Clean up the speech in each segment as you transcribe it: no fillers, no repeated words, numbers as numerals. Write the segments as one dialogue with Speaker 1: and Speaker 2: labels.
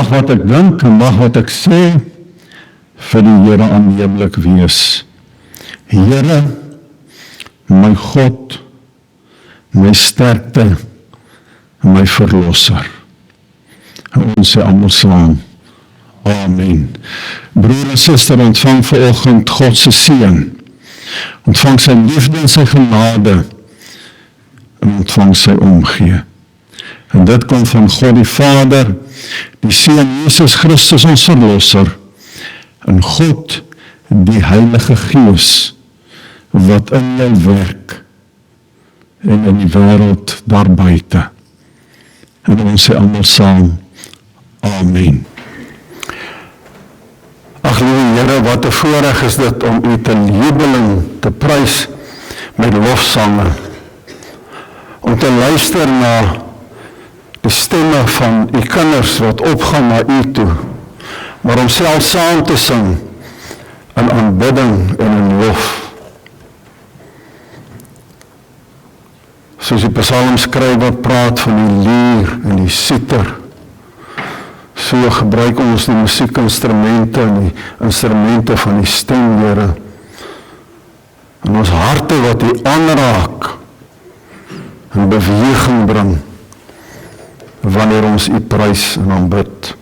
Speaker 1: mag wat ek dink en mag wat ek sê vir die Here aanneemlik wees. Here, my God, my sterkte, my verlosser. En ons sê almal saam, amen. Broer en suster, ontvang vanoggend God se seën. Ontvang sy liefde en sy genade en ontvang sy omgee. En dit kom van God die Vader, die Seun Jesus Christus ons verlosser, en God die Heilige Gees wat in jou werk en in die wêreld daar buite. En ons sê almal saam, amen. Ag liewe Here, wat 'n voorreg is dit om U te jubel en te prys met lofsange. Om te luister na die stemme van U kinders wat opgaan na U toe, maar om self saam te sing in aanbidding en in lof. Soos die psalmskrywer praat van die lier en die siter, so gebruik ons die musiekinstrumente en die instrumente van die stem, Here, en ons harte wat U aanraak en beweging bring wanneer ons U prys en aanbid.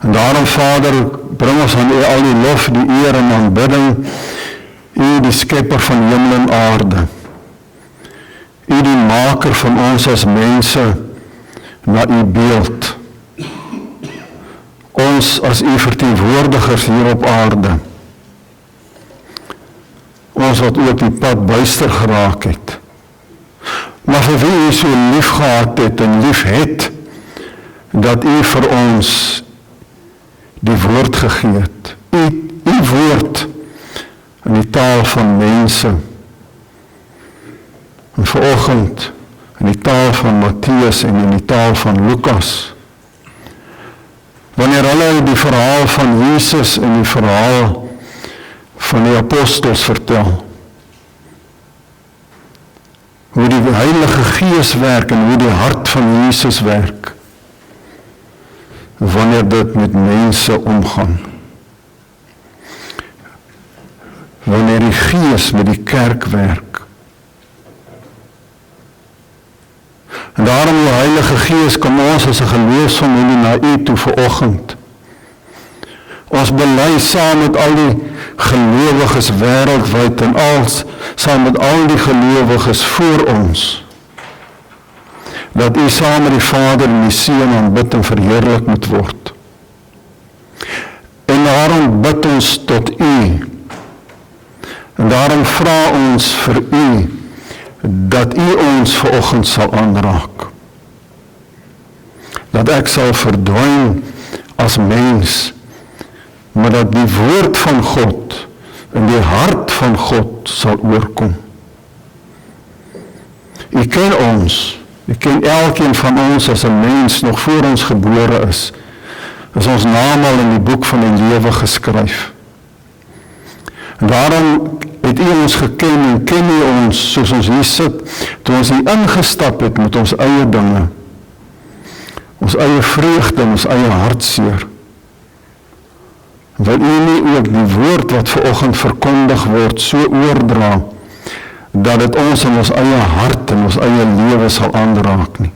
Speaker 1: En daarom, Vader, bring ons aan U al die lof, die eer en aanbidding, U die skepper van hemel en aarde, U die maker van ons as mense na U beeld, ons as U verteenwoordigers hier op aarde, ons wat ook die pad buister geraak het, maar vir wie U so lief gehad het en lief het, dat U vir ons die woord gegee het, U woord in die taal van mense, en vanoggend in die taal van Matteus en in die taal van Lukas. Wanneer hulle die verhaal van Jesus en die verhaal van die apostels vertel, hoe die Heilige Gees werk en hoe die hart van Jesus werk, wanneer dit met mense omgaan. Wanneer die Gees met die kerk werk. En daarom, die Heilige Gees, kom ons as 'n geloofsfamilie na U toe vanoggend. Ons bely saam met al die gelowiges wêreldwyd en saam met al die gelowiges voor ons, dat U saam met die Vader en die Seun aanbid en verheerlik moet word. En daarom bid ons tot U. En daarom vra ons vir U, dat U ons vanoggend sal aanraak. Dat ek sal verdwyn as mens, maar dat die woord van God en die hart van God sal oorkom. U ken ons, U ken elkeen van ons as 'n mens nog voor ons gebore is ons naam al in die boek van die lewe geskryf. En daarom het U ons geken en ken U ons soos ons hier sit, toe ons hier ingestap het met ons eie dinge, ons eie vreugde en ons eie hartseer. Wil U nie ook die woord wat vanoggend verkondig word so oordra, dat dit ons in ons eie hart en ons eie lewe sal aanraak nie.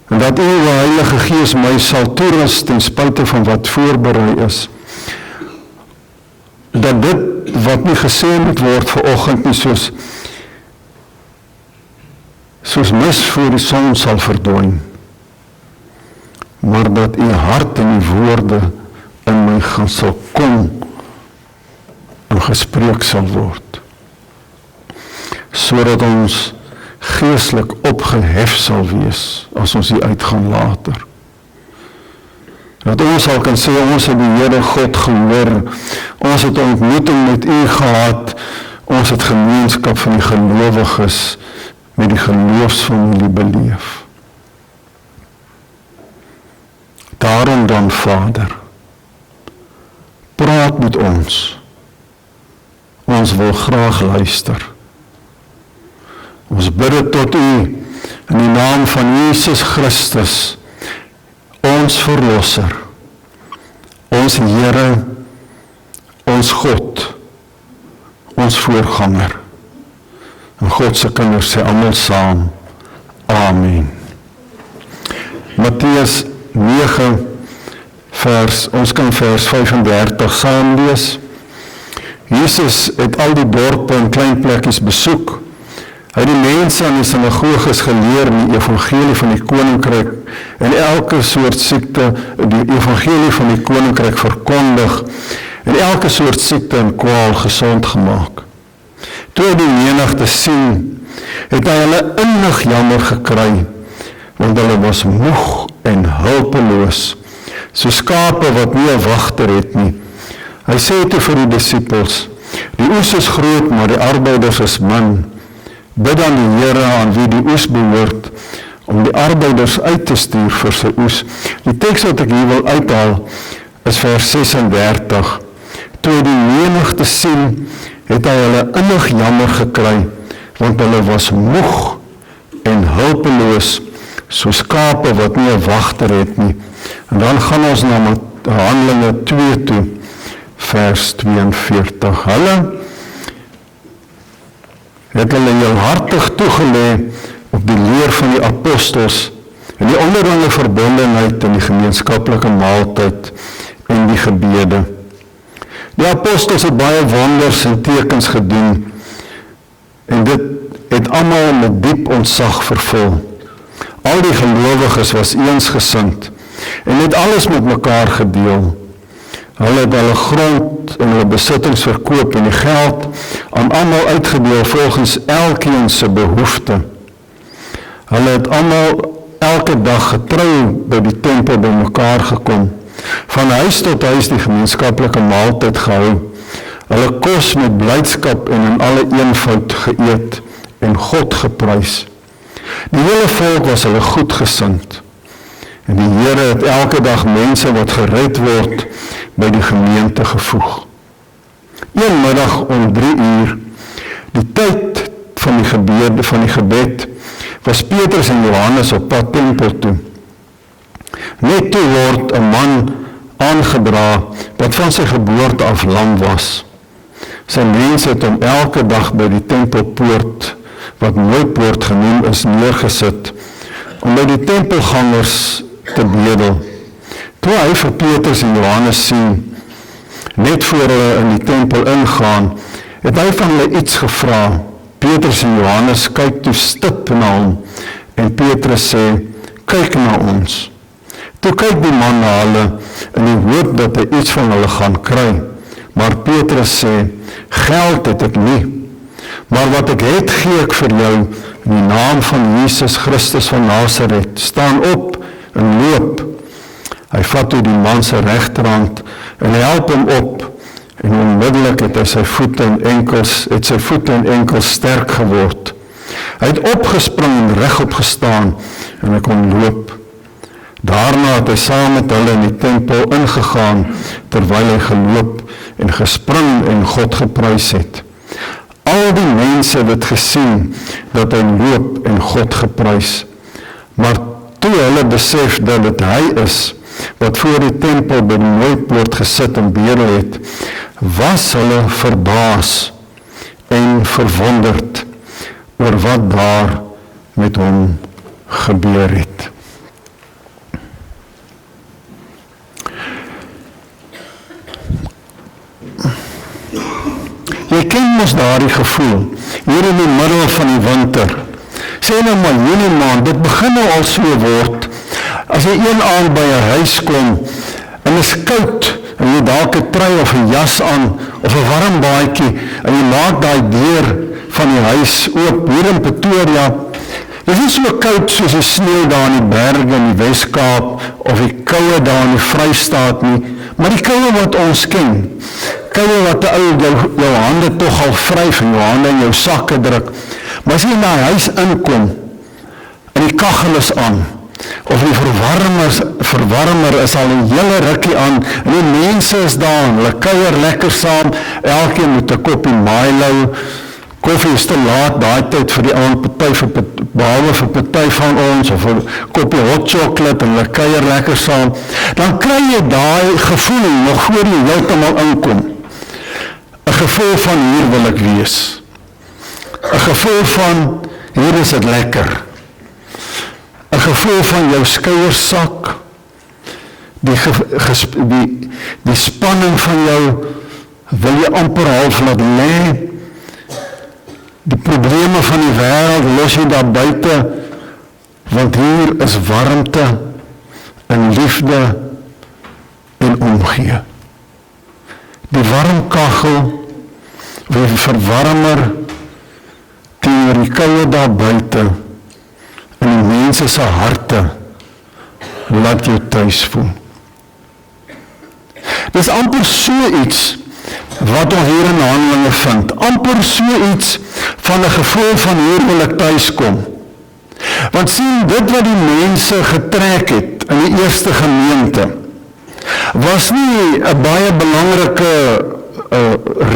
Speaker 1: En dat U, die Heilige Gees, my sal toerus ten spyte van wat voorberei is, dat dit wat nie gesê moet word vanoggend nie soos mis voor die son sal verdwyn, maar dat U hart en die woorde in my sal kom en gespreek sal word, sodat ons geestelik opgehef sal wees as ons hier uitgaan later. Dat ons sal kan sê, ons het die Here God gehoor, ons het ontmoeting met U gehad, ons het gemeenskap van die gelowiges met die geloofsfamilie beleef. Daarom dan, Vader, praat met ons. Ons wil graag luister. Ons bid dit tot U in die naam van Jesus Christus, ons Verlosser, ons Here, ons God, ons voorganger. En God se kinders sê almal saam, Amen. Matteus 9, ons kan vers 35 saam lees. Jesus het al die dorpe en klein plekkies besoek. Hy het die mense aan die sinagoges geleer in die evangelie van die koninkryk en elke soort siekte die evangelie van die koninkryk verkondig en elke soort siekte en kwaal gesond gemaak. Toe hy die menigte sien, het hy hulle innig jammer gekry, want hulle was moeg en hulpeloos, so skape wat nie 'n wagter het nie. Hy sê toe vir die disippels, die oes is groot, maar die arbeiders is min. Bid aan die Here aan wie die oes behoort, om die arbeiders uit te stuur vir sy oes. Die teks wat ek hier wil uithaal, is vers 36. Toe hy die menigte sien, het hy hulle innig jammer gekry, want hulle was moeg en hulpeloos, so skape wat nie 'n wagter het nie. En dan gaan ons na Handelinge 2 toe, vers 42. Hulle het hulle heel hartig toegelê op die leer van die apostels en die onderlinge verbondenheid in die gemeenskaplike maaltyd en die gebede. Die apostels het baie wonders en tekens gedoen en dit het almal met diep ontzag vervul. Al die gelowiges was eensgesind en het alles met mekaar gedeel. Hulle het hulle grond en hulle besittings verkoop en die geld aan almal uitgedeel volgens elkeen se behoefte. Hulle het almal elke dag getrou by die tempel by mekaar gekom. Van huis tot huis die gemeenskaplike maaltyd gehou. Hulle kos met blydskap en in alle eenvoud geëet en God geprys. Die hele volk was hulle goedgesind. En die Here het elke dag mense wat gered word by die gemeente gevoeg. Een middag om 3 uur, die tyd van die gebed, was Petrus en Johannes op pad tempel toe. Net toe word 'n man aangedra wat van sy geboorte af lam was. Sy mense het hom elke dag by die tempelpoort, wat Mooipoort genoem is, neergesit, om by die tempelgangers te bedel. Toe hy vir Petrus en Johannes sien, net voor hulle in die tempel ingaan, het hy van hulle iets gevra. Petrus en Johannes kyk toe stip na hom, en Petrus sê, kyk na ons. Toe kyk die man na hulle, in die hoop dat hy iets van hulle gaan kry. Maar Petrus sê, geld het ek nie, maar wat ek het, gee ek vir jou, in die naam van Jesus Christus van Nasaret. Staan op en loop. Hy vat toe die man se regterhand en hy help hom op, en onmiddellik het hy sy voete en enkels sterk geword. Hy het opgespring en regop gestaan en hy kon loop. Daarna het hy saam met hulle in die tempel ingegaan, terwyl hy geloop en gespring en God geprys het. Al die mense het gesien dat hy loop en God geprys. Maar toe hulle besef dat dit hy is, wat voor die tempel by die Mooipoort gesit en bedel het, was hulle verbaas en verwonderd oor wat daar met hom gebeur het. Jy ken mos daardie gevoel, hier in die middel van die winter. Sê nou maar Junie maand, dit begin nou al so word, as jy een aand by 'n huis kom, en is koud, en jy dalk 'n trui of 'n jas aan, of 'n warm baadjie, en jy maak daai deur van die huis oop, hier in Pretoria, dit is nie so koud soos die sneeu daar in die berge in die Wes-Kaap, of die koue daar in die Vrystaat nie, maar die koue wat ons ken, koue wat jou hande toch al vryf en jou hande in jou sakke druk, maar as jy in die huis inkom, en die kachel is aan, of die verwarmer is al 'n hele rukkie aan, en die mense is daar, hulle kuier lekker saam, elkeen met 'n koppie Milo, Koffie is te laat, daai tyd vir die aand, behalwe vir party van ons, of 'n koppie hot chocolate en hulle kuier lekker saam, dan kry jy daai gevoel nog voor jy heeltemal inkom. 'n Gevoel van hier wil ek wees. 'n Gevoel van hier is dit lekker. 'n Gevoel van jou skouers sak. Die spanning van jou wil jy amper half laat lê. Die probleme van die wêreld los jy daar buite, want hier is warmte en liefde en omgee. Die warm kachel, die verwarmer teenoor die koue daar buite en die mense se harte laat jou tuis voel. Dis amper so iets wat ons hier in Handelinge vind. Amper so iets van 'n gevoel van hier wil ek tuis kom. Want sien, dit wat die mense getrek het in die eerste gemeente, was nie 'n baie belangrike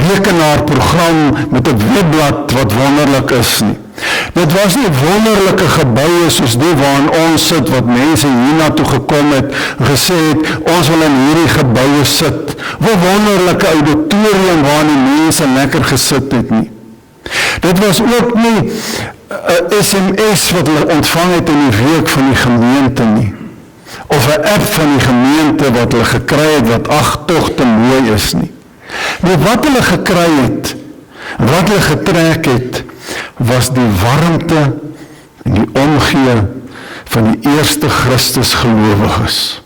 Speaker 1: rekenaarprogram met 'n webblad wat wonderlik is nie. Dit was nie wonderlike gebouwe soos die waarin ons sit, wat mense hiernatoe gekom het, gesê het, ons wil in hierdie gebouwe sit. Wat wonderlike auditorium waarin die mense lekker gesit het nie. Dit was ook nie 'n SMS wat hulle ontvang het in die week van die gemeente nie. Of 'n app van die gemeente wat hulle gekry het, wat ag tog te mooi is nie. Nee, wat hulle gekry het, wat hulle getrek het, was die warmte en die omgee van die eerste Christus gelowiges.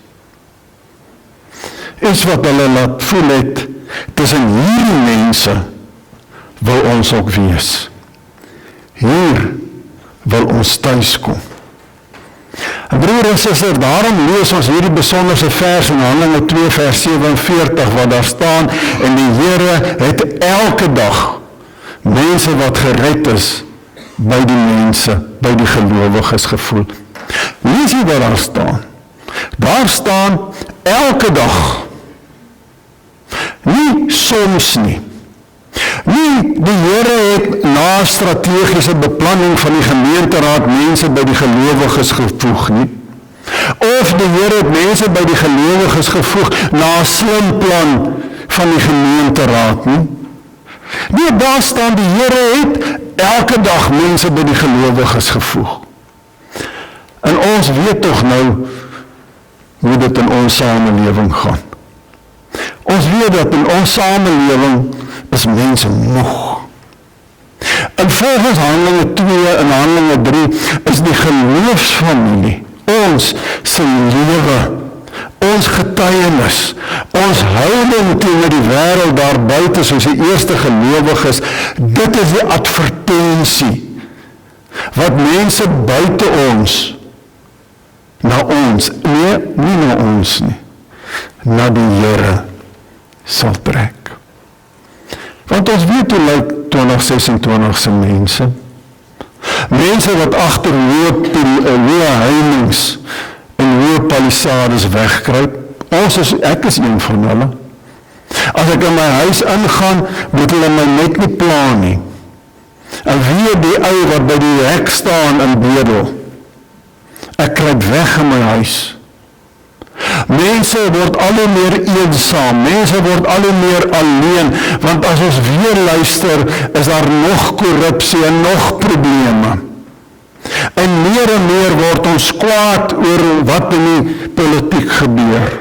Speaker 1: Iets wat hulle laat voel het, tussen hierdie mense wil ons ook wees. Hier wil ons thuis kom. En broer en suster, daarom lees ons hierdie besonderse vers in Handelinge 2 vers 47 wat daar staan, en die Here het elke dag mense wat gered is by die mense, by die gelowiges gevoel. Lees jy wat daar staan? Daar staan elke dag. Nie soms nie. Nie die Here het na strategiese beplanning van die gemeenteraad mense by die gelowiges gevoeg nie. Of die Here het mense by die gelowiges gevoeg na 'n slim plan van die gemeenteraad nie. Nee, daar staan die Here het elke dag mense by die gelowiges gevoeg. En ons weet tog nou hoe dit in ons samelewing gaan. Ons weet dat in ons samelewing is mense moeg. En volgens Handelinge 2 en Handelinge 3 is die geloofsfamilie, ons se lewe, ons getuienis, ons houding teenoor die wêreld daar buite soos die eerste gelowiges, dit is die advertensie wat mense buite ons na ons, nee, nie na ons nie, na die Here sal trek. Want ons weet hoe lyk 2026 se mense. Mense wat agter hoë heininge en hoë palisades wegkruip. Ek is een van hulle. As ek in my huis ingaan, moet hulle my net nie pla nie. En wie die ou wat by die hek staan en bedel. Ek kruip weg in my huis. Mense word al hoe meer eensaam, mense word al hoe meer alleen, want as ons weer luister, is daar nog korrupsie en nog probleme. En meer word ons kwaad oor wat in die politiek gebeur.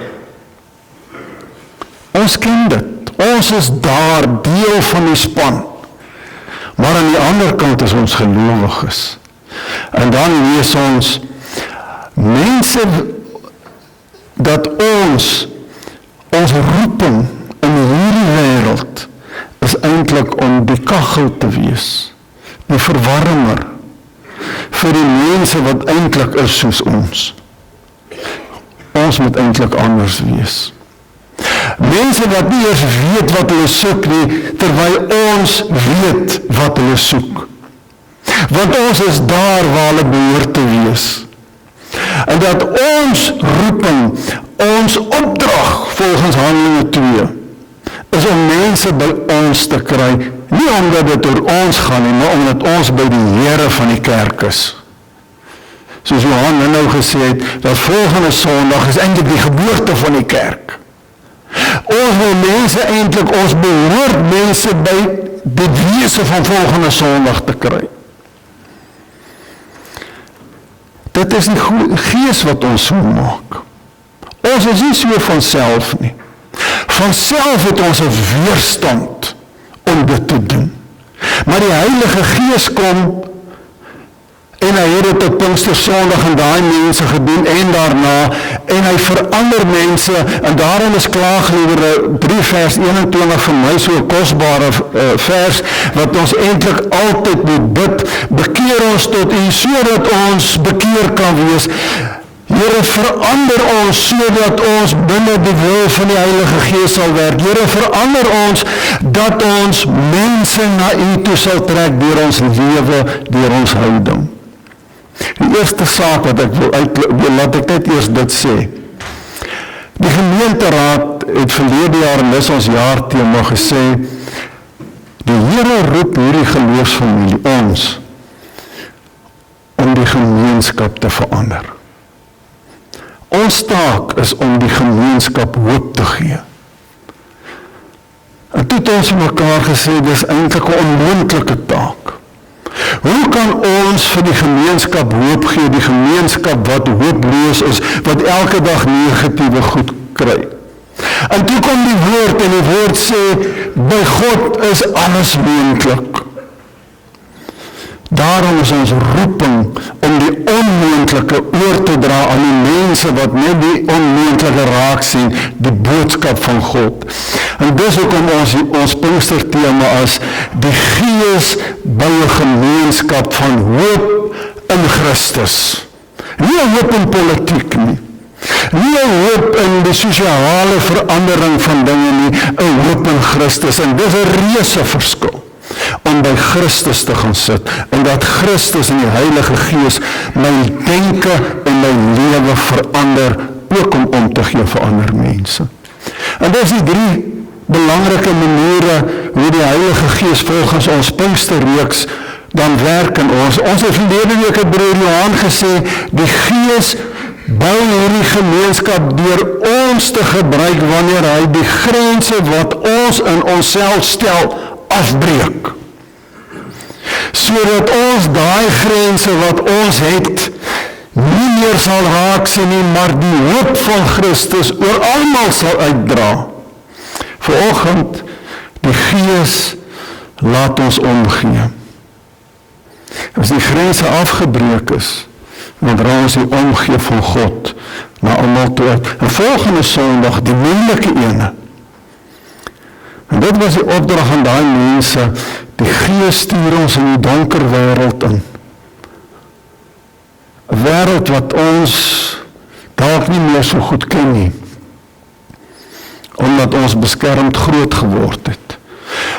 Speaker 1: Ons ken dit, ons is daar, deel van die span, maar aan die ander kant is ons gelowiges. En dan lees ons, mense dat ons roeping in hierdie wêreld is eintlik om die kachel te wees, die verwarmer vir die mense wat eintlik is soos ons. Ons moet eintlik anders wees. Mense wat nie eers weet wat hulle soek nie, terwyl ons weet wat hulle soek. Want ons is daar waar hulle behoort te wees. En dat ons roeping, ons opdrag volgens Handelinge 2, is om mense by ons te kry, nie omdat dit oor ons gaan nie, maar omdat ons by die Here van die kerk is. Soos Johan nou gesê het, dat volgende Sondag is eintlik die geboorte van die kerk. Ons wil mense eintlik, ons behoort mense by die wese van volgende Sondag te kry. Dit is die Gees wat ons so maak. Ons is nie so van self nie. Van self het ons 'n weerstand om dit te doen. Maar die Heilige Gees kom en hy het dit op Pinkstersondag en daai mense gedoen en daarna, en hy verander mense, en daarom is Klaagliedere 3 vers 21 vir my so 'n kosbare vers, wat ons eintlik altyd moet bid, bekeer ons tot U, sodat ons bekeer kan wees. Here, verander ons, sodat ons binne die wil van die Heilige Gees sal werk. Here, verander ons, dat ons mense na U toe sal trek, deur ons lewe, deur ons houding. Die eerste saak wat ek wil laat ek net eers dit sê. Die gemeenteraad het verlede jaar, en dis ons jaarthema, gesê, die Here roep hierdie geloofsfamilie, ons, om die gemeenskap te verander. Ons taak is om die gemeenskap hoop te gee. En toe het ons mekaar gesê, dis eintlik 'n onmoontlike taak. Hoe kan ons vir die gemeenskap hoop gee, die gemeenskap wat hooploos is, wat elke dag negatiewe goed kry? En toe kom die woord, en die woord sê, by God is alles moontlik. Daarom is ons roeping om die onmoontlike oor te dra aan die mense wat net die onmoontlike raak sien, die boodskap van God. En dis hoekom ons Pinksterthema as die Gees by 'n gemeenskap van hoop in Christus. Nie 'n hoop in politiek nie. Nie 'n hoop in die sosiale verandering van dinge nie, 'n hoop in Christus. En dis 'n reuse verskil. Om by Christus te gaan sit, en dat Christus en die Heilige Gees my denke en my lewe verander, ook om te gee vir ander mense. En dis die 3 belangrike maniere hoe die Heilige Gees volgens ons Pinksterreeks dan werk in ons. Ons het verlede week het broer Johan gesê, die Gees bou hierdie gemeenskap deur ons te gebruik wanneer hy die grense wat ons in onsself stel afbreek. Sodat ons daai grense wat ons het nie meer sal raak sien nie, maar die hoop van Christus oor almal sal uitdra. Vanoggend, die Gees laat ons omgee. As die grense afgebreek is, dan dra ons die omgee van God na almal toe uit. En volgende Sondag, die moeilike ene. En dit was die opdrag aan daai mense, die Gees stuur ons in die donker wêreld in. 'n Wêreld wat ons dalk nie meer so goed ken nie, omdat ons beskermd groot geword het.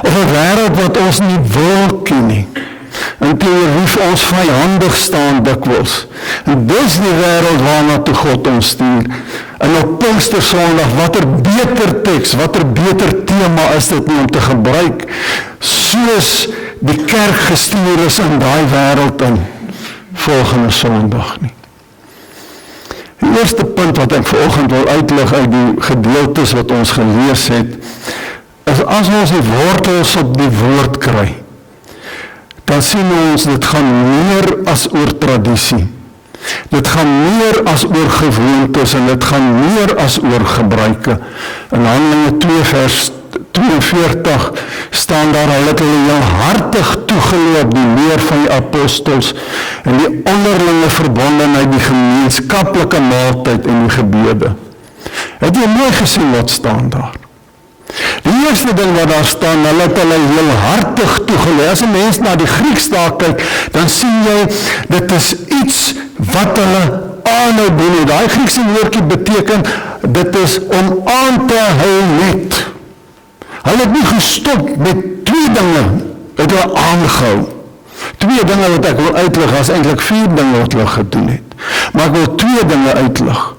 Speaker 1: Of 'n wêreld wat ons nie wil ken nie, en teenoor ons vyandig staan dikwels. En dis die wêreld waarna toe God ons stuur. En op Pinkstersondag, watter beter teks, watter beter tema is dit nie om te gebruik, soos die kerk gestuur is in daai wêreld in volgende Sondag nie. Die eerste punt wat ek vanoggend wil uitlig uit die gedeeltes wat ons gelees het, is as ons die wortels op die woord kry, dan sien ons, dit gaan meer as oor tradisie. Dit gaan meer as oor gewoontes, en dit gaan meer as oor gebruike. In Handelinge 2 vers 42 staan daar, hulle het hulle heel hartig toegeloop die leer van die apostels, en die onderlinge verbondenheid, die gemeenskaplike maaltyd en die gebede. Het jy mooi gesien wat staan daar? Die eerste ding wat daar staan, hulle het hulle heel hartig toegeloop. As 'n mens na die Grieks daar kyk, dan sien jy, dit is iets wat hulle aanhou doen. Daai Griekse woordjie beteken, dit is om aan te hou met. Hulle het nie gestop met 2 dinge, het hulle aangehou. 2 dinge wat ek wil uitlig, as eintlik 4 dinge wat hulle gedoen het. Maar ek wil 2 dinge uitlig.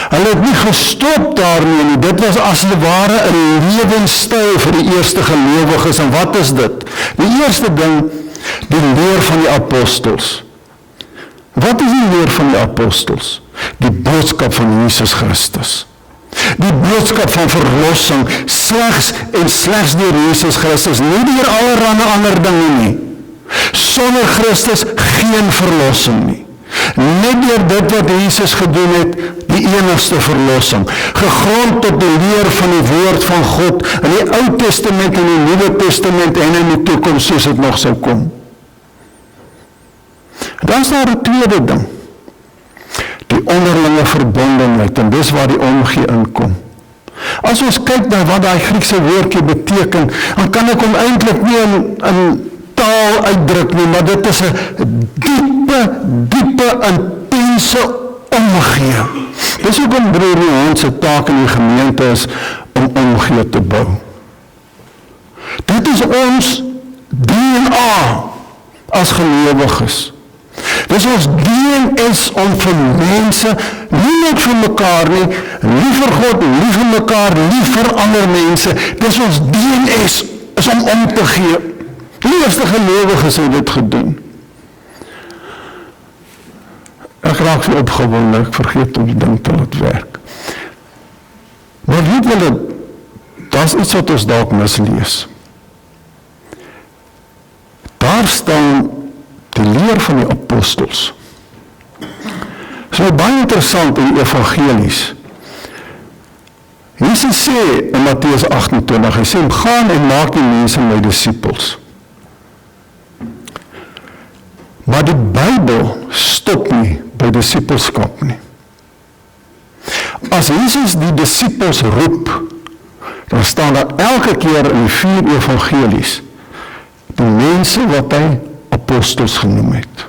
Speaker 1: Hulle het nie gestop daarmee nie, dit was as die ware 'n lewenstyl vir die eerste gelowiges, en wat is dit? Die eerste ding, die leer van die apostels. Wat is die leer van die apostels? Die boodskap van Jesus Christus. Die boodskap van verlossing, slegs deur Jesus Christus, nie deur allerlei ander dinge nie. Sonder Christus geen verlossing nie. Net deur dit wat Jesus gedoen het, die enigste verlossing. Gegrond op die leer van die woord van God, in die Ou Testament en die Nuwe Testament en in die toekoms soos dit nog sou kom. Dan is daar 'n tweede ding. Die onderlinge verbondenheid, en dis waar die omgee inkom. As ons kyk na wat daai Griekse woordjie beteken, dan kan ek hom eintlik nie in taal uitdruk nie, maar dit is 'n diepe, intense omgee. Dis hoekom broer Johan se taak in die gemeente is om omgee te bou. Dit is ons DNA as gelowiges. Dis ons DNS om vir mense, nie net vir mekaar nie, nie vir God, nie vir mekaar, nie vir ander mense. Dis ons DNS is om te gee. Die eerste gelowiges het dit gedoen. Ek raak so opgewonde, ek vergeet om die ding te laat werk. Maar weet julle, daar's iets wat ons dalk mislees. Daar staan die leer van die apostels. So baie interessant in die evangelies. Jesus sê in Matteus 28, hy sê, gaan en maak die mense my disippels. Maar die Bybel stop nie by disippelskap nie. As Jesus die disippels roep, dan staan daar elke keer in die 4 evangelies die mense wat hy apostels genoem het.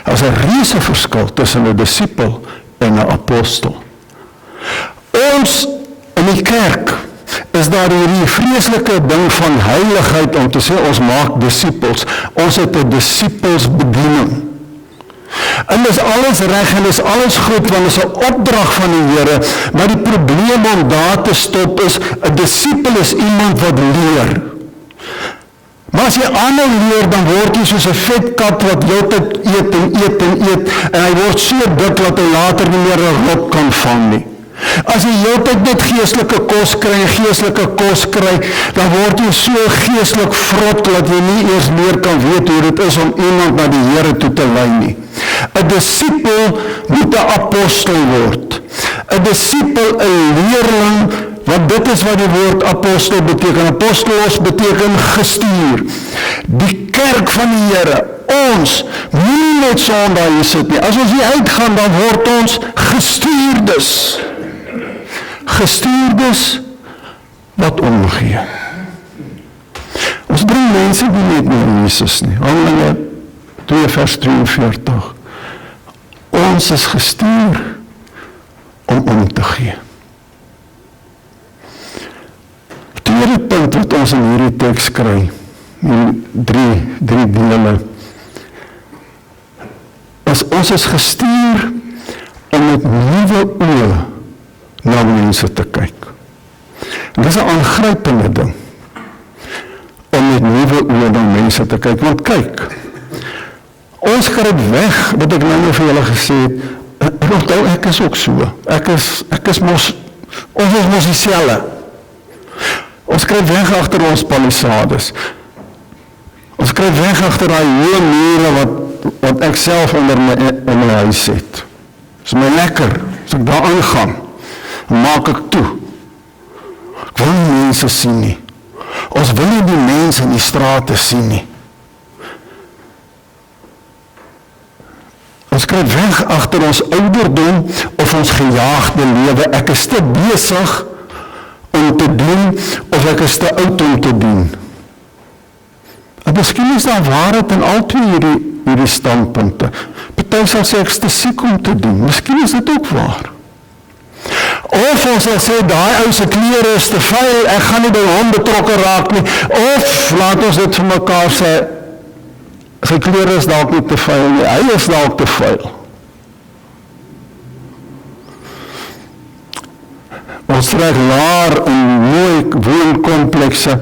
Speaker 1: Daar is 'n reuse verskil tussen 'n disipel en 'n apostel. Ons in die kerk is daar hierdie vreeslike ding van heiligheid om te sê ons maak disippels. Ons het 'n disipelsbediening. En dis alles reg en dis alles goed want dit is 'n opdrag van die Here, maar die probleem om daar te stop is 'n disipel is iemand wat leer. Maar as jy aanhou leer, dan word jy soos 'n vet kat wat heeltyd eet en hy word so dik dat hy later nie meer 'n rop kan vang nie. As jy heeltyd net geestelike kos kry, dan word jy so geestelik vrot dat jy nie eers meer kan weet hoe dit is om iemand na die Here toe te lei nie. 'n Disipel moet 'n apostel word. 'n Disipel 'n leerling, want dit is wat die woord apostel beteken. Apostolos beteken gestuur. Die kerk van die Here, ons, nie net Sondag hier sit nie. As ons hier uitgaan, dan word ons gestuurdes. Gestuurdes wat omgee. Ons bring mense die net na Jesus nie. Handelinge 2 vers 43. Ons is gestuur om te gee. Tweede punt wat ons in hierdie teks kry, in drie dele, ons is gestuur om met nuwe oë na mense te kyk. En dis 'n aangrypende ding, om met nuwe oë na mense te kyk, want kyk, ons skryf weg, wat ek nou vir julle gesê het, en onthou, ek is ook so, ons is mos dieselfde. Ons skryf weg agter ons palissades. Ons skryf weg agter daai hoë mure wat ek self onder my huis het. Dis my lekker, as ek daar aangaan, maak ek toe. Ek wil nie mense sien nie. Ons wil nie die mense in die strate sien nie. Ons skryf weg agter ons ouderdom of ons gejaagde lewe. Ek is te besig om te doen, of ek is te oud om te doen. En miskien is daar waarheid in al twee hierdie standpunte. Party sal sê ek is te siek om te doen. Miskien is dit ook waar. Of ons sal sê, daai ou se klere is te vuil, ek gaan nie by hom betrokke raak nie. Of laat ons dit vir mekaar sê, sy klere is dalk nie te vuil nie, hy is dalk te vuil.
Speaker 2: strek laer en mooi woonkomplekse.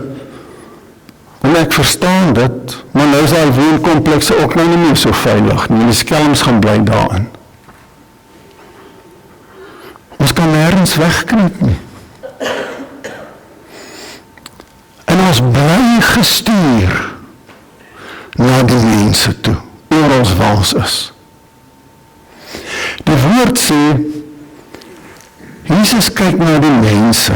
Speaker 2: En ek verstaan dit, maar nou is die woonkomplekse ook nou nie meer so veilig nie, die skelms gaan bly daarin. Ons kan nergens wegkruip nie. En ons bly gestuur na die mense toe, oor ons waar ons is. Die woord sê, Jesus kyk na die mense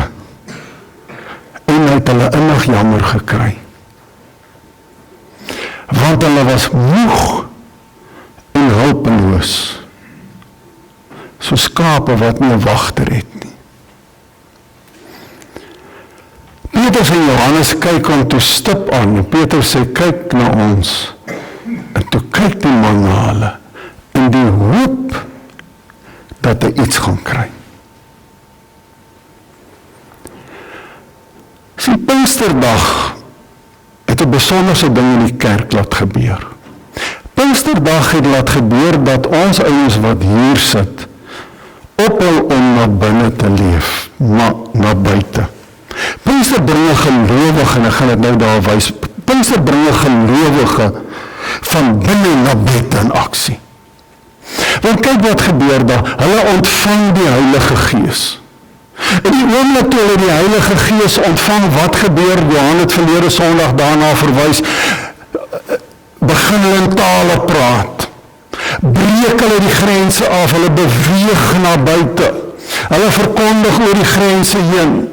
Speaker 2: en hy het hulle innig jammer gekry. Want hulle was moeg en hulpeloos, so skape wat nie 'n wagter het nie. Petrus en Johannes kyk hom toe stip aan, en Petrus sê, kyk na ons, en toe kyk die man na hulle, in die hoop, dat hy iets gaan kry. Die Pinksterdag het 'n besonderse ding in die kerk laat gebeur. Pinksterdag het laat gebeur dat ons ouens wat hier sit, ophou om na binne te leef, na buite. Pinkster bring 'n gelowige, en ek gaan dit nou daar wys, Pinkster bring 'n gelowige van binne na buite in aksie. Want kyk wat gebeur daar, hulle ontvang die Heilige Gees. In die oomblik toe hulle die Heilige Gees ontvang, wat gebeur? Johan het verlede Sondag daarna verwys, begin hulle in tale praat, breek hulle die grense af, hulle beweeg na buite, hulle verkondig oor die grense heen.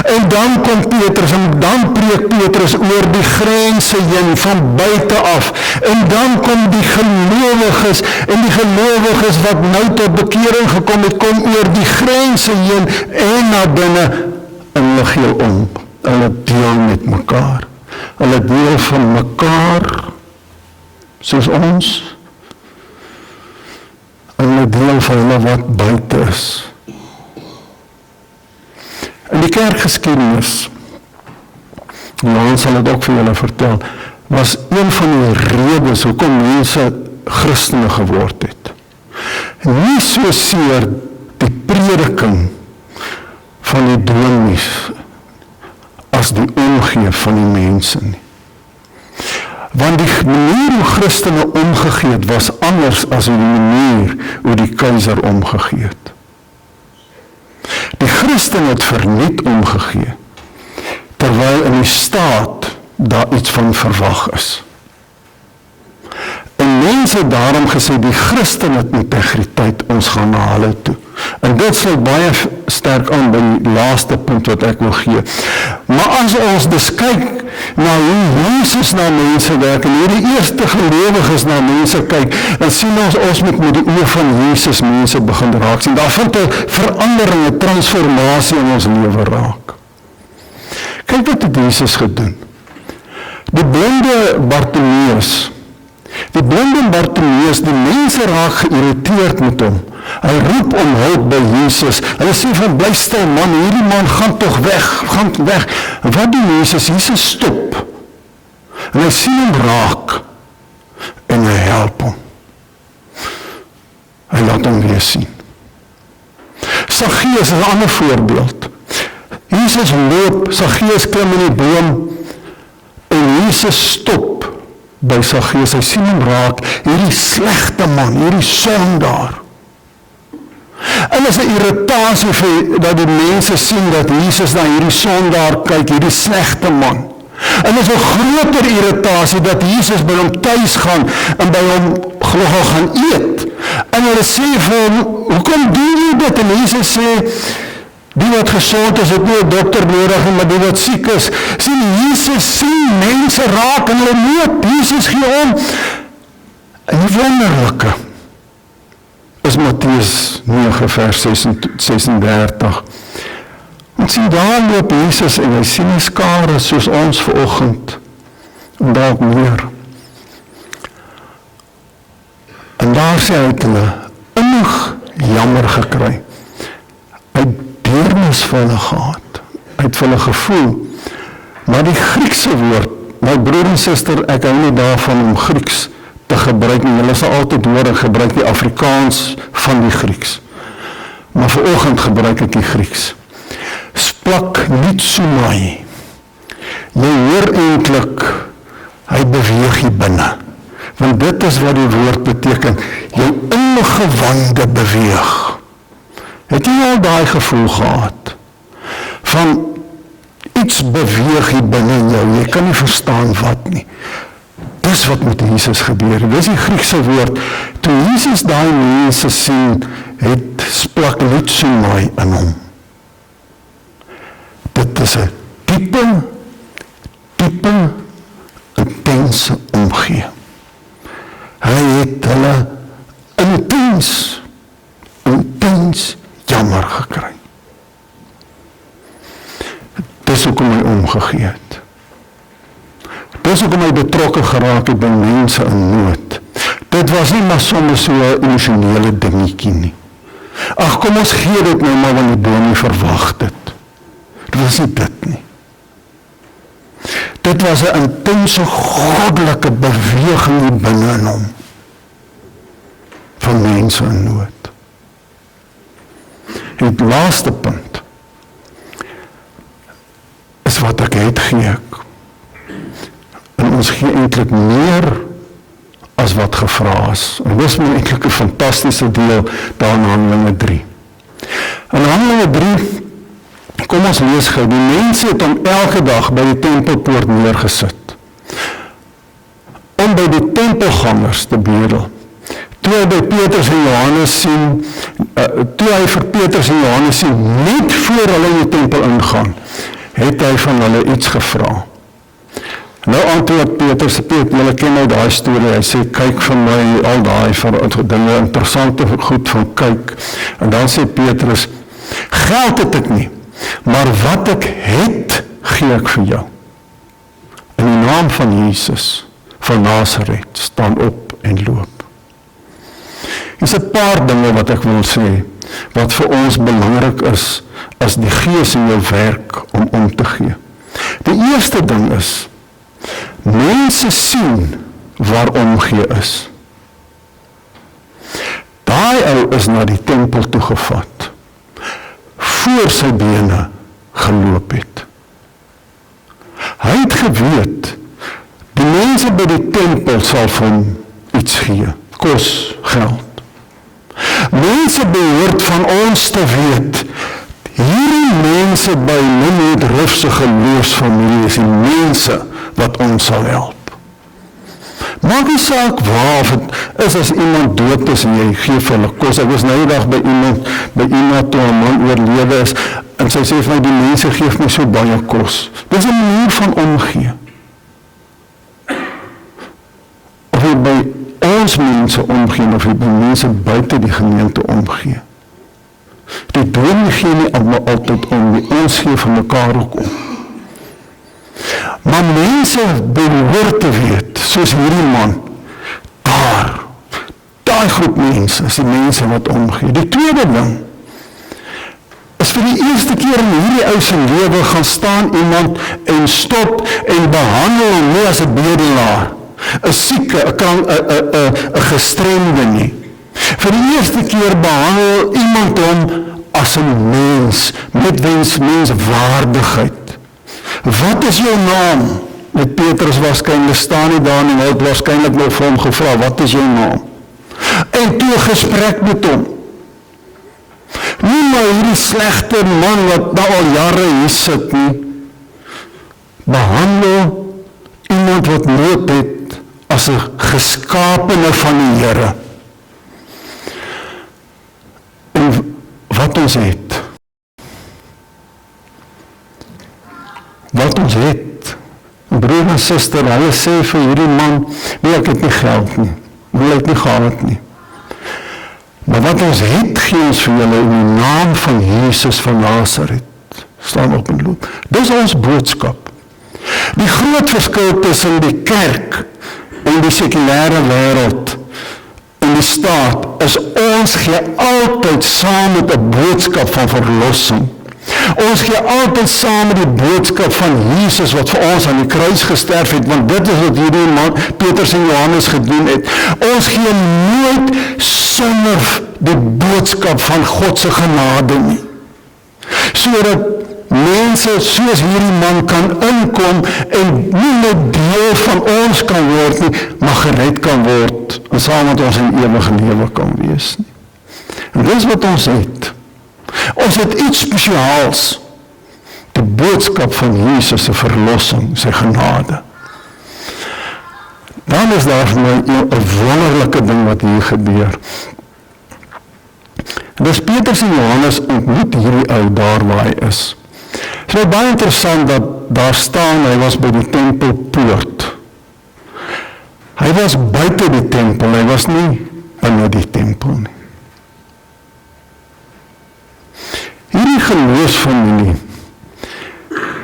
Speaker 2: En dan kom Petrus, en dan preek Petrus oor die grense heen, van buite af. En dan kom die gelowiges, en die gelowiges wat nou tot bekering gekom het, kom oor die grense heen, en na binne, en hulle gee om. Hulle deel met mekaar. Hulle deel van mekaar, soos ons. En hulle deel van hulle wat buite is. In die kerkgeskiedenis, Johan sal het ook vir julle vertel, was een van die redes hoekom mense Christene geword het. Nie soseer die prediking van die dominees as die omgee van die mense nie. Want die manier hoe Christene omgegee het was anders as die manier hoe die keiser omgegee het. Die Christen het verniet omgegee, terwyl in die staat daar iets van verwag is. En mense het daarom gesê, die Christen het integriteit, ons gaan na hulle toe. En dit sluit baie sterk aan by die laaste punt wat ek wil gee. Maar as ons dus kyk na hoe Jesus na mense werk, en hoe die eerste gelowiges na mense kyk, dan sien ons met die oë van Jesus mense begin raak sien. Daar vind 'n verandering, 'n transformasie in ons lewe raak. Kyk wat het Jesus gedoen. Die blinde Bartimeus, die mense raak geïrriteerd met hom. Hy roep om hulp by Jesus. Hulle sê van, bly stil man, hierdie man gaan toch weg. En wat doen Jesus? Jesus stop. En hy sien hom raak. En hy help hom. Hy laat hom weer sien. Saggeus is 'n ander voorbeeld. Jesus loop, Saggeus klim in die boom, en Jesus stop by Saggeus. Hy sien hom raak, hierdie slegte man, hierdie sondaar. En is 'n irritasie vir dat die mense sien dat Jesus na hierdie sondaar kyk, hierdie slegte man. En is 'n groter irritasie dat Jesus by hom tuis gaan en by hom gelukkig gaan eet. En hulle sê vir hom, hoekom doen jy dit? En Jesus sê, die wat gesond is, het nie 'n dokter nodig, maar die wat siek is. Sien, Jesus sien mense raak in hulle nood. Jesus gee om. En die wonderlike is Matteus 9 vers 36. En sien, daar loop Jesus en hy sien die skare soos ons vanoggend, en dalk meer. En daar sê hy het hulle innig jammer gekry. Hy het deernis vir hulle gehad. Hy het vir hulle gevoel. Maar die Griekse woord, my broer en suster, ek hou nie daarvan om Grieks te gebruik nie. Hulle sal altyd hoor, ek gebruik die Afrikaans van die Grieks. Maar vanoggend gebruik ek die Grieks. splak niet sumai. Jy hoor eintlik, hy beweeg hier binne. Want dit is wat die woord beteken, jou ingewande beweeg. Het jy al daai gevoel gehad? Van iets beweeg hier binne in jou, jy kan nie verstaan wat nie. Dis wat met Jesus gebeur. Dis die Griekse woord. Toe Jesus daai mense sien, het splak litsumai in hom. Dit is 'n diepe, intense omgee. Hy het hulle intens jammer gekry. Dis hoekom hy omgegee het. Dis hoekom hy betrokke geraak het by mense in nood. Dit was nie maar sommer so 'n emosionele dingetjie nie. Ag, kom ons gee dit nou maar want die boon nie verwag dit. Dit was nie dit nie. Dit was 'n intense goddelike beweging hier binne in hom. Van mense in nood. En het laaste punt is wat ek het gee ek. En ons gee eintlik meer as wat gevra is. En dis my eintlik 'n fantastiese deel daar in Handelinge 3. In Handelinge 3, kom ons lees gou, die mense het hom elke dag by die tempelpoort neergesit, om by die tempelgangers te bedel. Toe hy by Petrus en Johannes sien, toe hy vir Petrus en Johannes sien, net voor hulle in die tempel ingaan, het hy van hulle iets gevra. Nou antwoord Petrus, julle ken nou daai storie, hy sê, kyk vir my, al daai dinge, interessante goed van kyk, en dan sê Petrus, geld het ek nie, maar wat ek het, gee ek vir jou. In die naam van Jesus, van Nasaret, staan op en loop. Hier is 'n paar dinge wat ek wil sê, wat vir ons belangrik is, as die Gees in jou werk om te gee. Die eerste ding is, mense sien waar omgee is. Daai ou is na die tempel toegevat, voor sy bene geloop het. Hy het geweet, die mense by die tempel sal vir hom iets gee, kos, geld. Mense behoort van ons te weet, hierdie mense by Limit Rufse geloofsfamilie is die mense wat ons sal help. Maak nie saak waar of het is as iemand dood is en jy gee vir hulle kos. Ek was nou die dag by iemand toe 'n man oorlede is en sy sê vir my, die mense geef my so baie kos. Dis 'n manier van omgee. Of jy by ons mense omgee of jy by mense buite die gemeente omgee. Die dominee gee nie altyd om, die ons gee van mekaar ook om. Maar mense behoort te weet, soos hierdie man, daai groep mense, is die mense wat omgee. Die tweede ding, is vir die eerste keer in hierdie ou se lewe gaan staan iemand en stop en behandel hom nie as 'n bedelaar, 'n sieke, 'n gestremde nie. Vir die eerste keer behandel iemand hom as 'n mens, met menswaardigheid. Wat is jou naam? Met Petrus waarskynlik staan nie daar en hy het waarskynlik nou vir hom gevra, wat is jou naam? En toe 'n gesprek met hom. Nie maar hierdie slegte man wat nou al jare hier sit nie. Behandel iemand wat nood het as 'n geskapene van die Here. En wat ons het. Wat ons het. Broer en suster, hulle sê vir hierdie man, nee, ek het nie geld nie. Wil ek nie gehad nie. Maar wat ons het, gee ons vir julle in die naam van Jesus van Nasaret. Staan op en loop. Dis ons boodskap. Die groot verskil tussen die kerk en die sekulêre wêreld en die staat is ons gee altyd saam met 'n boodskap van verlossing. Ons gee altyd saam met die boodskap van Jesus wat vir ons aan die kruis gesterf het, want dit is wat hierdie man, Petrus en Johannes gedoen het. Ons gee nooit sonder die boodskap van God se genade nie. Sodat mense soos hierdie man kan inkom en nie net deel van ons kan word nie, maar gered kan word en saam met ons in ewige lewe kan wees nie. En dis wat ons het. Ons het iets spesiaals. Die boodskap van Jesus se verlossing, sy genade. Dan is daar vir my 'n wonderlike ding wat hier gebeur. Dus Petrus en Johannes ontmoet hierdie ou daar waar hy is. Het is baie interessant dat daar staan, hy was by die tempelpoort. Hy was buite die tempel, hy was nie binne die tempel nie. Hierdie geloofsfamilie,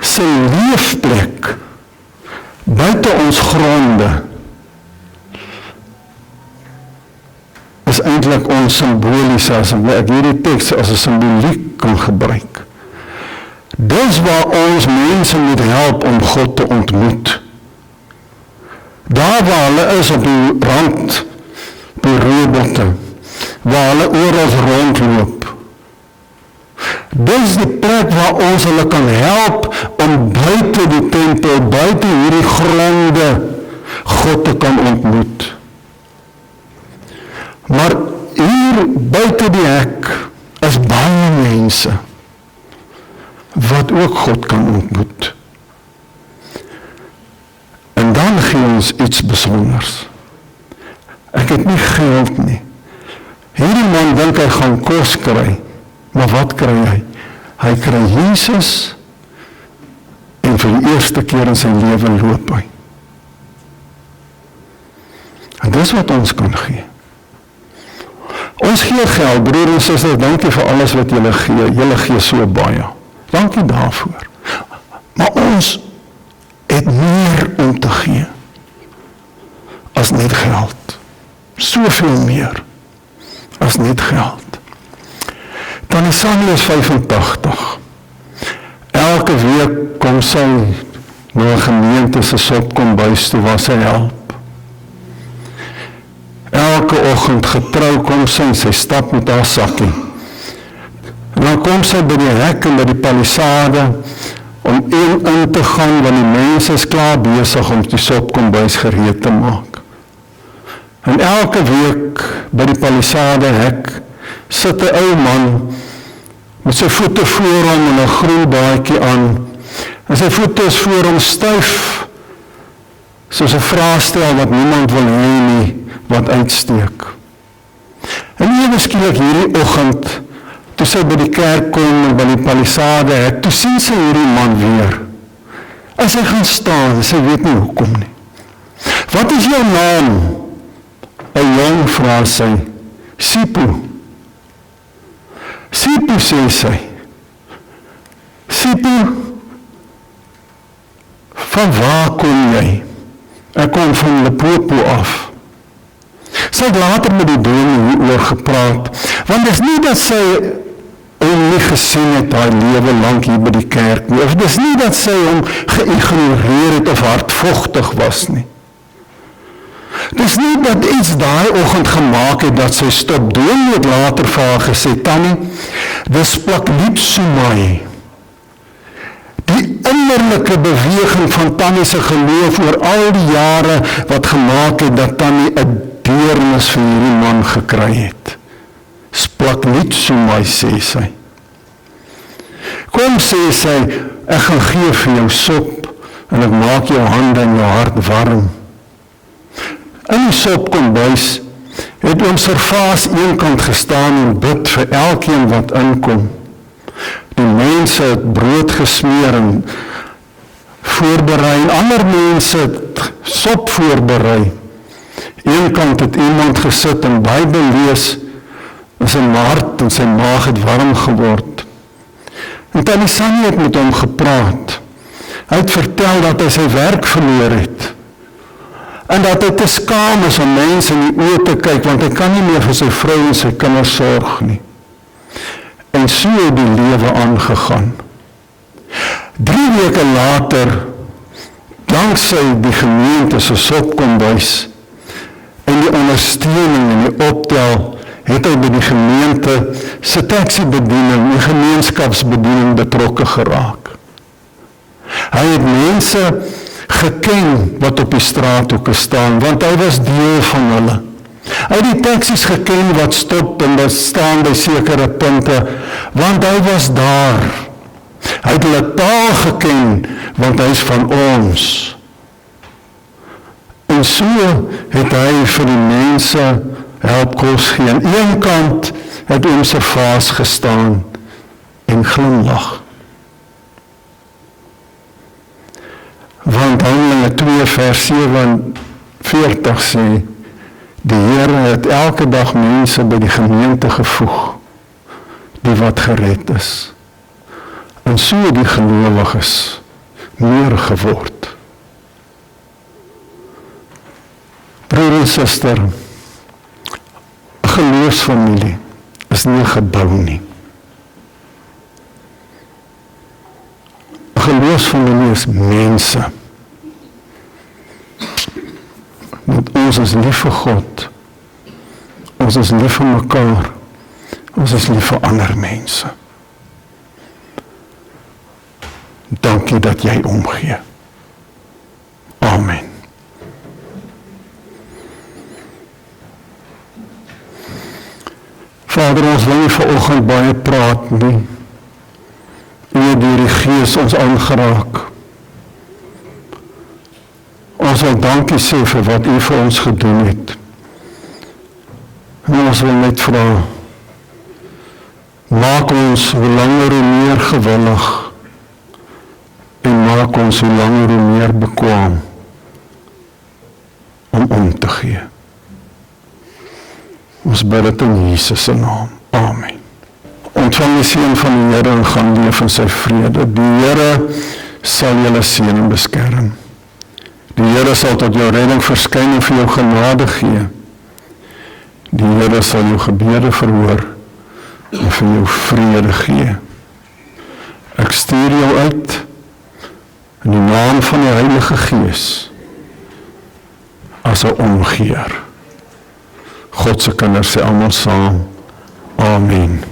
Speaker 2: sy leefplek, buite ons gronde, is eintlik ons simboliese, as ek hierdie teks as 'n simboliek kan gebruik. Dis waar ons mense moet help om God te ontmoet. Daar waar hulle is op die rand, die robotte, waar hulle oral rondloop. Dis die plek waar ons hulle kan help om buite die tempel, buite hierdie gronde, God te kan ontmoet. Maar hier buite die hek is baie mense wat ook God kan ontmoet. En dan gee ons iets besonders. Ek het nie geld nie. Hierdie man dink hy gaan kos kry, maar wat kry hy? Hy kry Jesus en vir die eerste keer in sy lewe loop hy. En dis wat ons kan gee. Ons gee geld, broer en suster, dankie vir alles wat julle gee so baie. Dankie daarvoor. Maar ons het meer om te gee as net geld. Soveel meer as net geld. Tannie Sannie is 85. Elke week kom sy na 'n gemeente se sopkombuis toe waar sy help. Elke oggend getrou kom sy stap met haar sakkie. En dan kom sy by die hek en by die palisade om in te gaan, want die mense is klaar besig om die sopkombuis gereed te maak. En elke week by die palisade hek sit 'n ou man met sy voete voor hom en 'n groen baadjie aan. En sy voete is voor hom styf, soos 'n vraestel wat niemand wil hê nie, wat uitsteek. En ewe skielik hierdie oggend, toe sy by die kerk kom en by die palisade hek, toe sien sy hierdie man weer. En sy gaan staan, en sy weet nie hoekom nie. Wat is jou naam? 'n jong vra sy. Sipo. Sipo, sê sy. Sipo, van waar kom jy? Ek kom van Limpopo af. Sy het later met die dominee hieroor gepraat, want dit is nie dat sy hom nie gesien het haar lewe lank hier by die kerk nie, of dit is nie dat sy hom geïgnoreer het of hardvochtig was nie. Dit is nie dat iets daai oggend gemaak het dat sy stop doen, het later vir haar gesê, Tannie, dis plak niet so my. Die innerlike beweging van Tannie se geloof oor al die jare wat gemaak het dat Tannie 'n deernis vir hierdie man gekry het. Splak niet so my, sê sy. Kom, sê sy, ek gaan gee vir jou sop en ek maak jou hande en jou hart warm. In die sopkombuis het oom Servaas eenkant gestaan en bid vir elkeen wat inkom. Die mense het brood gesmeer en voorberei, en ander mense het sop voorberei. Eenkant het iemand gesit en Bybel lees, en sy hart en sy maag het warm geword. En Tannie Sannie het met hom gepraat. Hy het vertel dat hy sy werk verloor het. En dat hy te skaam is om mense in die oë te kyk, want hy kan nie meer vir sy vrou en sy kinders sorg nie. En so het die lewe aangegaan. 3 weke later, dankzij die gemeente se sopkombuis en die ondersteuning en die optel, het hy by die gemeente se taxi-bediening, die gemeenskapsbediening betrokke geraak. Hy het mense geken wat op die straathoeke staan, want hy was deel van hulle. Hy het die taxis geken wat stop en wat staan by sekere punte, want hy was daar. Hy het hulle taal geken, want hy is van ons. En so het hy vir die mense help kos gee. Aan een kant het oom Servaas gestaan en glimlag. Want Handelinge 2 vers 47 sê, die Here het elke dag mense by die gemeente gevoeg, die wat gered is. En so het die gelowiges meer geword. Broer en suster, 'n geloofsfamilie is nie 'n gebou nie. 'n Geloofsfamilie is mense. Want ons is lief vir God. Ons is lief vir mekaar. Ons is lief vir ander mense. Dankie dat jy omgee. Amen. Vader, ons wil nie vanoggend baie praat nie. U het deur die Gees ons aangeraak. Ons wil dankie sê vir wat u vir ons gedoen het. En ons wil net vra, maak ons hoe langer hoe meer gewillig en maak ons hoe langer hoe meer bekwaam om te gee. Ons bid dit in Jesus se naam. Amen. Ontvang die seën van die Here en gaan leef in sy vrede. Die Here sal julle seën en beskerm. Die Here sal tot jou redding verskyn en vir jou genade gee. Die Here sal jou gebede verhoor en vir jou vrede gee. Ek stuur jou uit in die naam van die Heilige Gees as 'n omgeer. God se kinders sê almal saam. Amen.